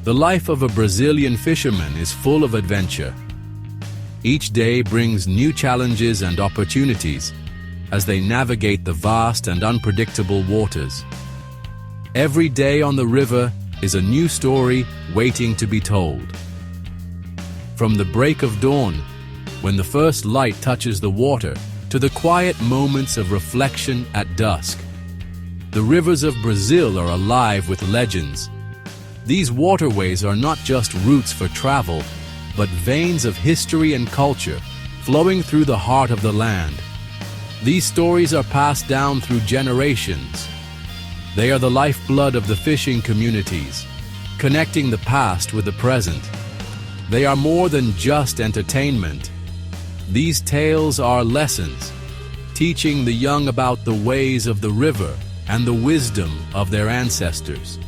The life of a Brazilian fisherman is full of adventure. Each day brings new challenges and opportunities as they navigate the vast and unpredictable waters. Every day on the river is a new story waiting to be told. From the break of dawn, when the first light touches the water, to the quiet moments of reflection at dusk, the rivers of Brazil are alive with legends. These waterways are not just routes for travel, but veins of history and culture flowing through the heart of the land. These stories are passed down through generations. They are the lifeblood of the fishing communities, connecting the past with the present. They are more than just entertainment. These tales are lessons, teaching the young about the ways of the river and the wisdom of their ancestors.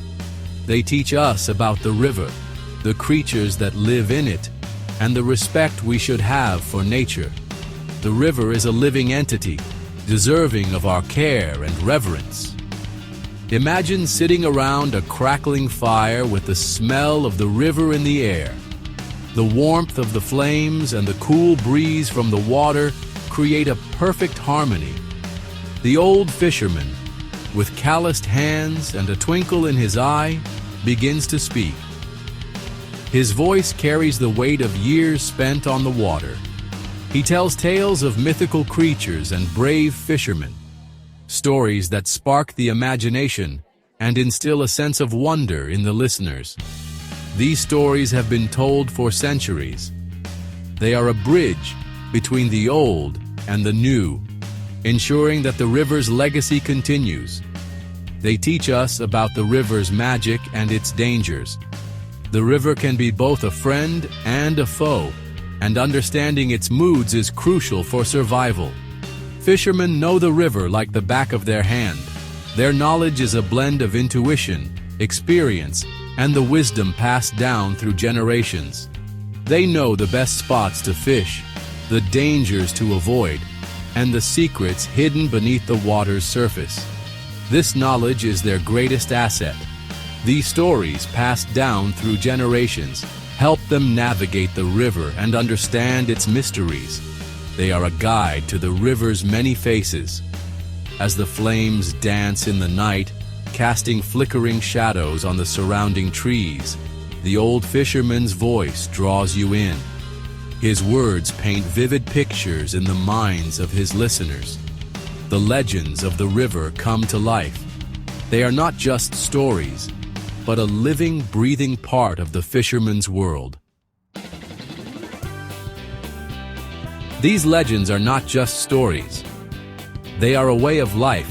They teach us about the river, the creatures that live in it, and the respect we should have for nature. The river is a living entity, deserving of our care and reverence. Imagine sitting around a crackling fire with the smell of the river in the air. The warmth of the flames and the cool breeze from the water create a perfect harmony. The old fisherman, with calloused hands and a twinkle in his eye, begins to speak. His voice carries the weight of years spent on the water. He tells tales of mythical creatures and brave fishermen, stories that spark the imagination and instill a sense of wonder in the listeners. These stories have been told for centuries. They are a bridge between the old and the new, ensuring that the river's legacy continues. They teach us about the river's magic and its dangers. The river can be both a friend and a foe, and understanding its moods is crucial for survival. Fishermen know the river like the back of their hand. Their knowledge is a blend of intuition, experience, and the wisdom passed down through generations. They know the best spots to fish, the dangers to avoid, and the secrets hidden beneath the water's surface. This knowledge is their greatest asset. These stories, passed down through generations, help them navigate the river and understand its mysteries. They are a guide to the river's many faces. As the flames dance in the night, casting flickering shadows on the surrounding trees, the old fisherman's voice draws you in. His words paint vivid pictures in the minds of his listeners. The legends of the river come to life. They are not just stories, but a living, breathing part of the fisherman's world. These legends are not just stories. They are a way of life,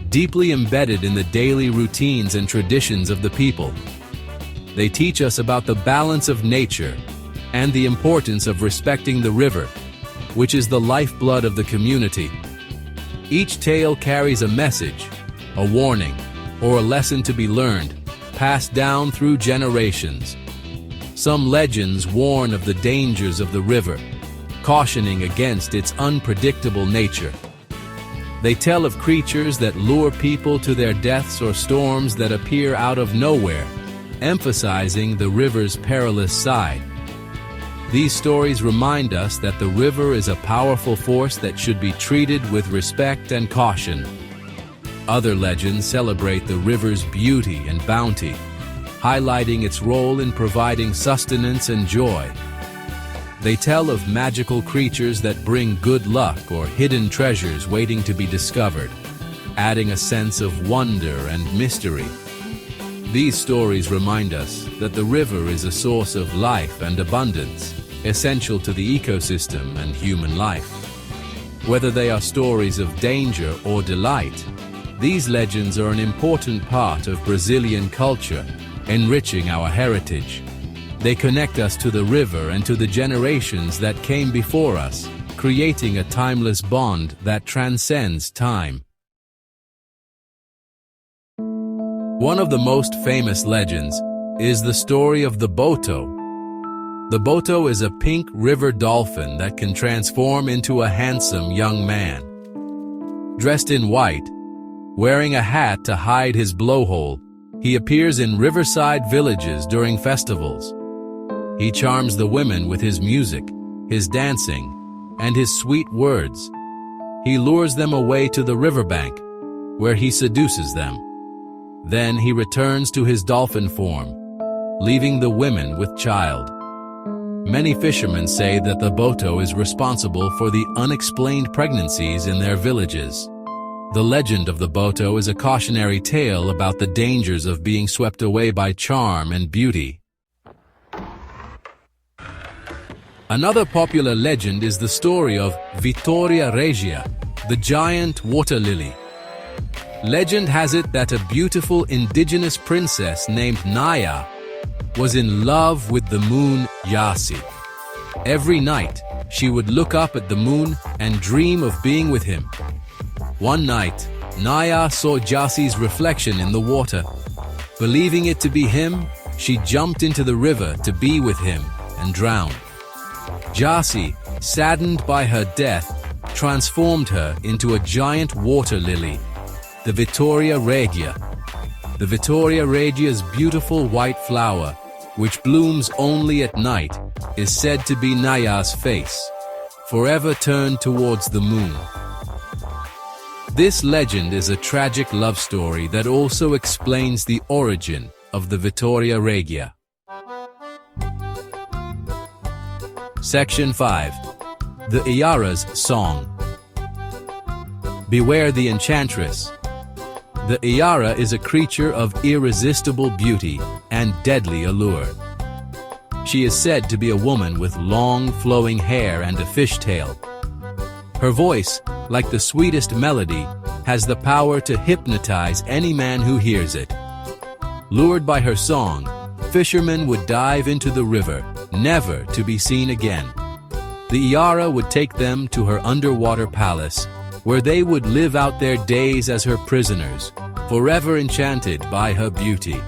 deeply embedded in the daily routines and traditions of the people. They teach us about the balance of nature and the importance of respecting the river, which is the lifeblood of the community. Each tale carries a message, a warning, or a lesson to be learned, passed down through generations. Some legends warn of the dangers of the river, cautioning against its unpredictable nature. They tell of creatures that lure people to their deaths or storms that appear out of nowhere, emphasizing the river's perilous side. These stories remind us that the river is a powerful force that should be treated with respect and caution. Other legends celebrate the river's beauty and bounty, highlighting its role in providing sustenance and joy. They tell of magical creatures that bring good luck or hidden treasures waiting to be discovered, adding a sense of wonder and mystery. These stories remind us that the river is a source of life and abundance, essential to the ecosystem and human life. Whether they are stories of danger or delight, these legends are an important part of Brazilian culture, enriching our heritage. They connect us to the river and to the generations that came before us, creating a timeless bond that transcends time. One of the most famous legends is the story of the Boto. The Boto is a pink river dolphin that can transform into a handsome young man. Dressed in white, wearing a hat to hide his blowhole, He appears in riverside villages during festivals. He charms the women with his music, his dancing, and his sweet words. He lures them away to the riverbank, where he seduces them. Then he returns to his dolphin form, leaving the women with child. Many fishermen say that the Boto is responsible for the unexplained pregnancies in their villages. The legend of the Boto is a cautionary tale about the dangers of being swept away by charm and beauty. Another popular legend is the story of Vittoria Regia, the giant water lily. Legend has it that a beautiful indigenous princess named Naya was in love with the moon Yasi. Every night, she would look up at the moon and dream of being with him. One night, Naya saw Yasi's reflection in the water. Believing it to be him, she jumped into the river to be with him and drowned. Yasi, saddened by her death, transformed her into a giant water lily, the Vittoria Regia. The Vittoria Regia's beautiful white flower, which blooms only at night, is said to be Naya's face, forever turned towards the moon. This legend is a tragic love story that also explains the origin of the Vittoria Regia. Section 5. The Iara's Song. Beware the Enchantress. The Iara is a creature of irresistible beauty and deadly allure. She is said to be a woman with long, flowing hair and a fishtail. Her voice, like the sweetest melody, has the power to hypnotize any man who hears it. Lured by her song, fishermen would dive into the river, never to be seen again. The Iara would take them to her underwater palace, where they would live out their days as her prisoners, forever enchanted by her beauty.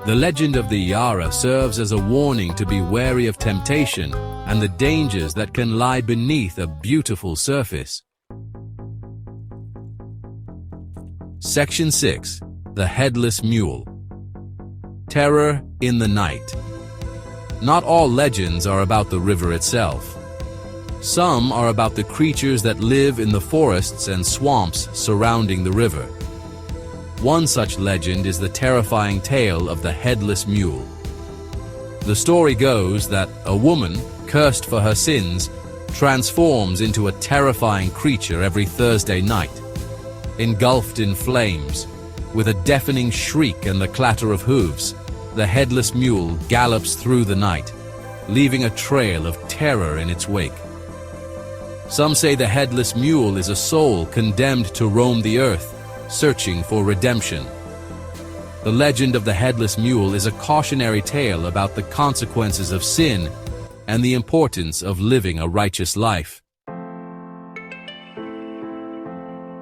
The legend of the Iara serves as a warning to be wary of temptation and the dangers that can lie beneath a beautiful surface. Section 6. The Headless Mule. Terror in the night. Not all legends are about the river itself. Some are about the creatures that live in the forests and swamps surrounding the river. One such legend is the terrifying tale of the Headless Mule. The story goes that a woman, cursed for her sins, transforms into a terrifying creature every Thursday night. Engulfed in flames, with a deafening shriek and the clatter of hooves, the Headless Mule gallops through the night, leaving a trail of terror in its wake. Some say the Headless Mule is a soul condemned to roam the earth, searching for redemption. The legend of the Headless Mule is a cautionary tale about the consequences of sin and the importance of living a righteous life.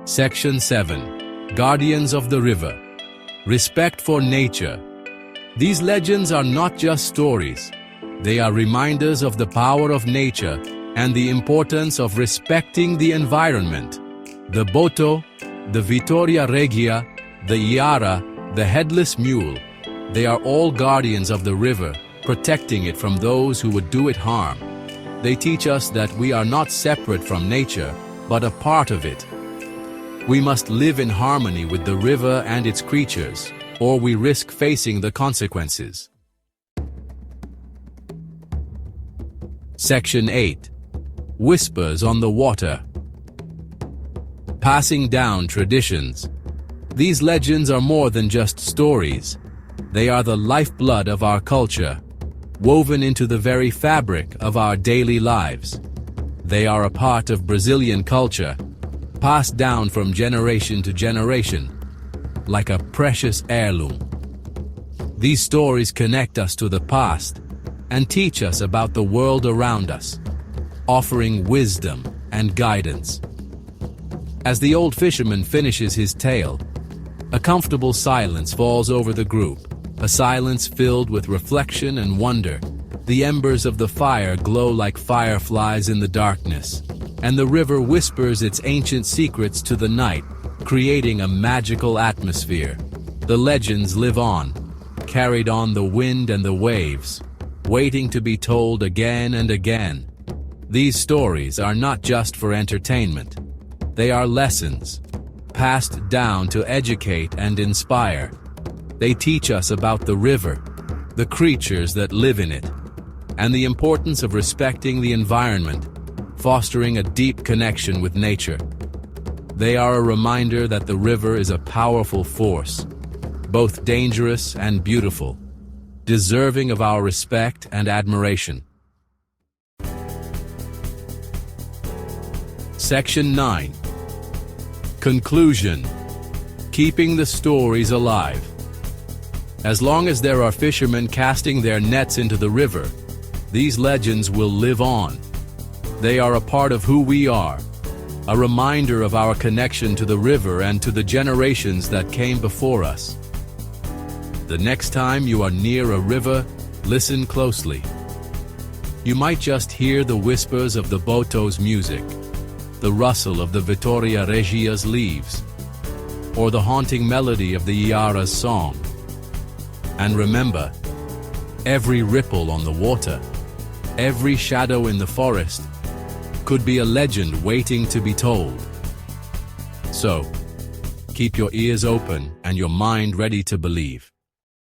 Section 7. Guardians of the River. Respect for nature. These legends are not just stories. They are reminders of the power of nature and the importance of respecting the environment. The Boto, the Vittoria Regia, the Iara, the Headless Mule, they are all guardians of the river, protecting it from those who would do it harm. They teach us that we are not separate from nature, but a part of it. We must live in harmony with the river and its creatures, or we risk facing the consequences. Section 8. Whispers on the Water. Passing down traditions. These legends are more than just stories. They are the lifeblood of our culture, woven into the very fabric of our daily lives. They are a part of Brazilian culture, passed down from generation to generation, like a precious heirloom. These stories connect us to the past and teach us about the world around us, offering wisdom and guidance. As the old fisherman finishes his tale, a comfortable silence falls over the group, a silence filled with reflection and wonder. The embers of the fire glow like fireflies in the darkness, and the river whispers its ancient secrets to the night, creating a magical atmosphere. The legends live on, carried on the wind and the waves, waiting to be told again and again. These stories are not just for entertainment. They are lessons, passed down to educate and inspire. They teach us about the river, the creatures that live in it, and the importance of respecting the environment, fostering a deep connection with nature. They are a reminder that the river is a powerful force, both dangerous and beautiful, deserving of our respect and admiration. Section 9. Conclusion. Keeping the stories alive. As long as there are fishermen casting their nets into the river, these legends will live on. They are a part of who we are, a reminder of our connection to the river and to the generations that came before us. The next time you are near a river, listen closely. You might just hear the whispers of the Boto's music, the rustle of the Vittoria Reggia's leaves, or the haunting melody of the Iara's song. And remember, every ripple on the water, every shadow in the forest, could be a legend waiting to be told. So, keep your ears open and your mind ready to believe.